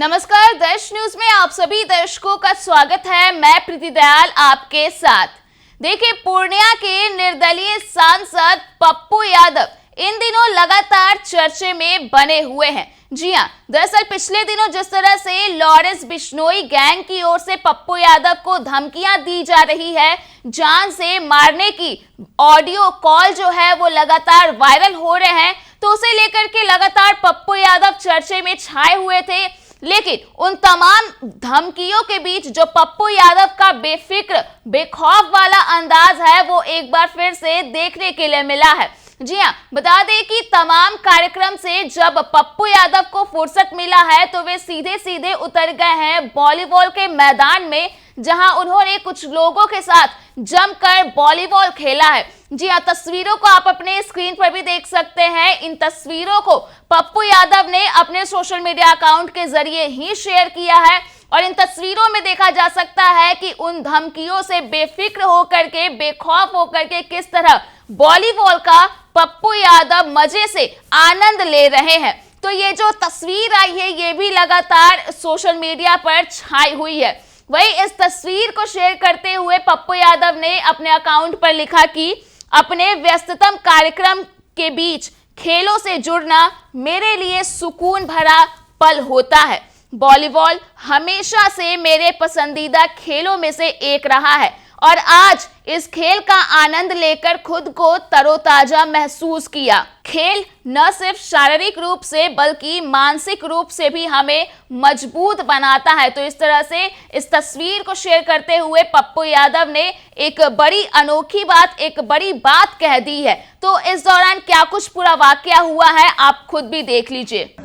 नमस्कार, दर्श न्यूज में आप सभी दर्शकों का स्वागत है। मैं प्रीति दयाल आपके साथ। देखिए, पूर्णिया के निर्दलीय सांसद पप्पू यादव इन दिनों लगातार चर्चे में बने हुए हैं। जी हां, दरअसल पिछले दिनों जिस तरह से लॉरेंस बिश्नोई गैंग की ओर से पप्पू यादव को धमकियां दी जा रही है, जान से मारने की ऑडियो कॉल जो है वो लगातार वायरल हो रहे हैं, तो उसे लेकर के लगातार पप्पू यादव चर्चे में छाए हुए थे। लेकिन उन तमाम धमकियों के बीच जो पप्पू यादव का बेफिक्र बेखौफ वाला अंदाज है वो एक बार फिर से देखने के लिए मिला है। जी हां, बता दें कि तमाम कार्यक्रम से जब पप्पू यादव को फुर्सत मिला है तो वे सीधे सीधे उतर गए हैं वॉलीबॉल के मैदान में, जहां उन्होंने कुछ लोगों के साथ जमकर वॉलीबॉल खेला है। जी हां, तस्वीरों को आप अपने स्क्रीन पर भी देख सकते हैं। इन तस्वीरों को पप्पू यादव ने अपने सोशल मीडिया अकाउंट के जरिए ही शेयर किया है और इन तस्वीरों में देखा जा सकता है कि उन धमकियों से बेफिक्र होकर के, बेखौफ होकर के किस तरह वॉलीबॉल का पप्पू यादव मजे से आनंद ले रहे हैं। तो ये जो तस्वीर आई है ये भी लगातार सोशल मीडिया पर छाई हुई है। वही इस तस्वीर को शेयर करते हुए पप्पू यादव ने अपने अकाउंट पर लिखा कि अपने व्यस्ततम कार्यक्रम के बीच खेलों से जुड़ना मेरे लिए सुकून भरा पल होता है। वॉलीबॉल हमेशा से मेरे पसंदीदा खेलों में से एक रहा है और आज इस खेल का आनंद लेकर खुद को तरोताजा महसूस किया। खेल न सिर्फ शारीरिक रूप से बल्कि मानसिक रूप से भी हमें मजबूत बनाता है। तो इस तरह से इस तस्वीर को शेयर करते हुए पप्पू यादव ने एक बड़ी अनोखी बात, एक बड़ी बात कह दी है। तो इस दौरान क्या कुछ पूरा वाकया हुआ है आप खुद भी देख लीजिए।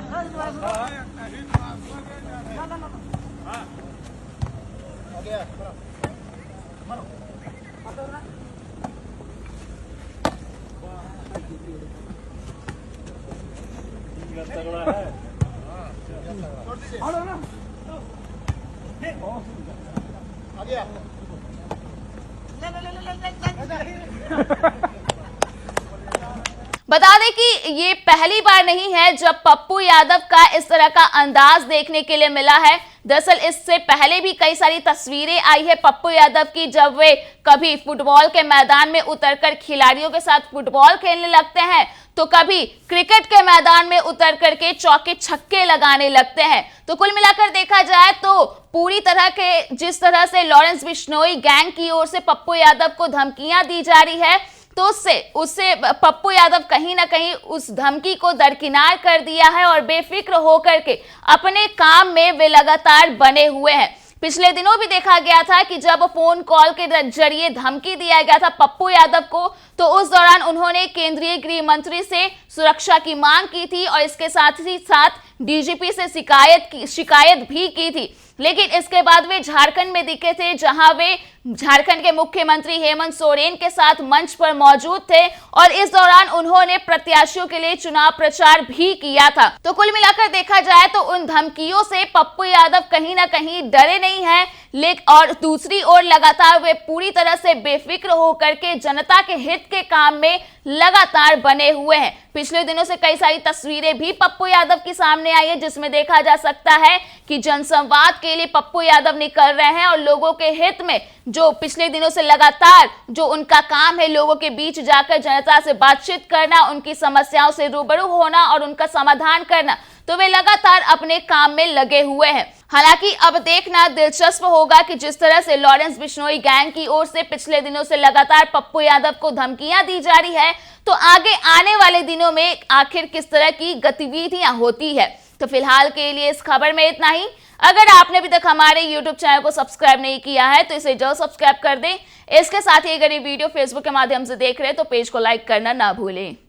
बता दें कि ये पहली बार नहीं है जब पप्पू यादव का इस तरह का अंदाज देखने के लिए मिला है। दरअसल इससे पहले भी कई सारी तस्वीरें आई है पप्पू यादव की, जब वे कभी फुटबॉल के मैदान में उतरकर खिलाड़ियों के साथ फुटबॉल खेलने लगते हैं तो कभी क्रिकेट के मैदान में उतर करके चौके छक्के लगाने लगते हैं। तो कुल मिलाकर देखा जाए तो पूरी तरह के जिस तरह से लॉरेंस बिश्नोई गैंग की ओर से पप्पू यादव को धमकियां दी जा रही है तो उससे पप्पू यादव कहीं ना कहीं उस धमकी को दरकिनार कर दिया है और बेफिक्र होकर के अपने काम में वे लगातार बने हुए हैं। पिछले दिनों भी देखा गया था कि जब फोन कॉल के जरिए धमकी दिया गया था पप्पू यादव को तो उस दौरान उन्होंने केंद्रीय गृह मंत्री से सुरक्षा की मांग की थी और इसके साथ ही साथ डीजीपी से शिकायत भी की थी। लेकिन इसके बाद वे झारखंड में दिखे थे, जहां वे झारखंड के मुख्यमंत्री हेमंत सोरेन के साथ मंच पर मौजूद थे और इस दौरान उन्होंने प्रत्याशियों के लिए चुनाव प्रचार भी किया था। तो कुल मिलाकर देखा जाए तो उन धमकियों से पप्पू यादव कहीं ना कहीं डरे नहीं हैं, लेकिन और दूसरी ओर लगातार वे पूरी तरह से बेफिक्र होकर के जनता के हित के काम में लगातार बने हुए हैं। पिछले दिनों से कई सारी तस्वीरें भी पप्पू यादव के सामने आई है जिसमें देखा जा सकता है कि जनसंवाद के लिए पप्पू यादव निकल रहे हैं और लोगों के हित में जो पिछले दिनों से लगातार जो उनका काम है लोगों के बीच जाकर जनता से बातचीत करना, उनकी समस्याओं से रूबरू होना और उनका समाधान करना, तो वे लगातार अपने काम में लगे हुए हैं। हालांकि अब देखना दिलचस्प होगा कि जिस तरह से लॉरेंस बिश्नोई गैंग की ओर से पिछले दिनों से लगातार पप्पू यादव को धमकियां दी जा रही है तो आगे आने वाले दिनों में आखिर किस तरह की गतिविधियां होती है। तो फिलहाल के लिए इस खबर में इतना ही। अगर आपने अभी तक हमारे YouTube चैनल को सब्सक्राइब नहीं किया है तो इसे जल्द सब्सक्राइब कर दें। इसके साथ ही अगर ये वीडियो फेसबुक के माध्यम से देख रहे हैं तो पेज को लाइक करना ना भूलें।